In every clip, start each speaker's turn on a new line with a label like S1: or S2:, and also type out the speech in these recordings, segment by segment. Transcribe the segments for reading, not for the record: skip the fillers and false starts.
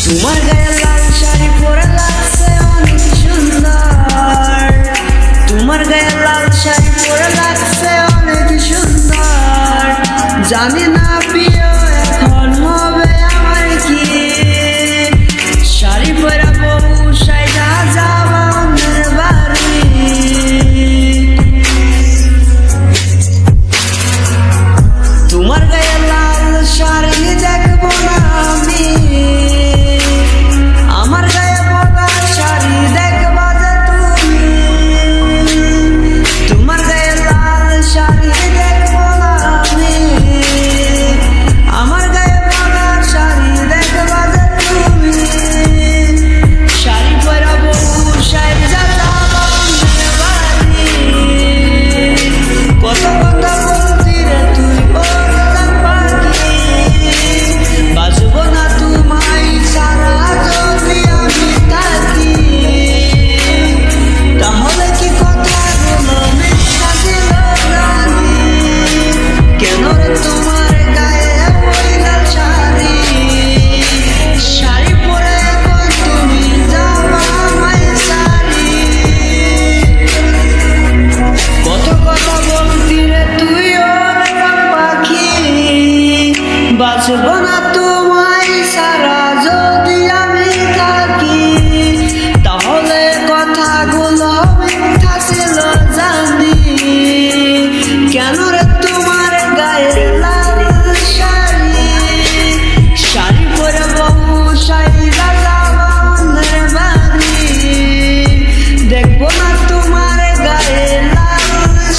S1: তোমার গায়ে লাল শাড়ি পরে লাগছে অনেক সুন্দর, তোমার গায়ে লাল শাড়ি পরে লাগছে অনেক সুন্দর। জানি না প্রিয় এখন হবে আমার কি, শাড়ি পরে বউ সাইজা যাবা অন্যের বাড়ি। তোমার গায়ে লাল শাড়ি দেখবো না আমি, আমার গায়ে বগা শাড়ি দেখবা যে তুমি। তোমার গায়ে লাল শাড়ি দেখবো না আমি, আমার গায়ে বগা শাড়ি দেখবা যে তুমি। শাড়ি পরা বউ সাইজা যাবা অন্যের বাড়ি। কত কথা বলতি রে তুই ওরকম পাখি, বাঁচবো না তোমায় সারা যদি আমি থাকি। তাহলে কি কথাগুলো মিথ্যা ছিল জানি, কেন রে তোমার গায়ে ওই লাল শাড়ি। শাড়ি পরে এখন তুমি যাবা আমায় সারি। কত কথা বলতি রে তুই ওরকম পাখি, বাঁচবো না তোমায় সারা যদি আমি থাকি। তাহলে কথাগুলো মিথ্যা ছিল জানি, কেন রে তোমার গায়ে লাল শাড়ি। শাড়ি পরে বউ সাইজা যাবা অন্যের বাড়ি। দেখবো না তোমার গায়ে লাল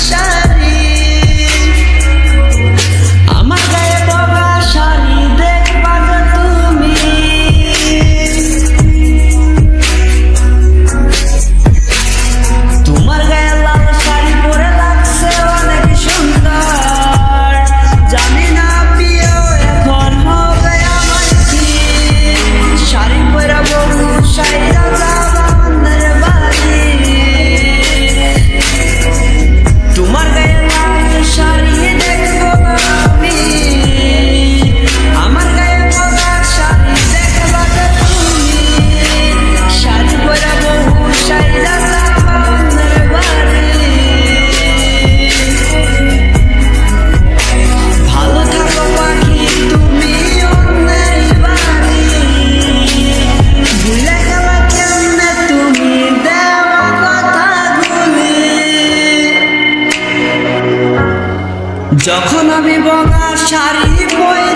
S1: শাড়ি, আমার গায়ে বগা শাড়ি দেখবা যে তুমি। তোমার গায়ে লাল শাড়ি পরে লাগছে অনেক সুন্দর। জানি না প্রিয় এখন হবে আমার কি, শাড়ি পরে বউ সাইজা যাবা অন্যের বাড়ি। তোমার গায়ে লাল শাড়ি দেখবো না আমি, আমার গায়ে বগা শাড়ি দেখবা যে তুমি। শাড়ি পরা বউ সাইজা যাবা অন্যের বাড়ি। ভালো থাকো পাখি তুমি অন্যের বাড়ি, ভুলে গেলা কেমনে তুমি দেওয়া কথাগুলি। যখন আমি বগা শাড়ি পরে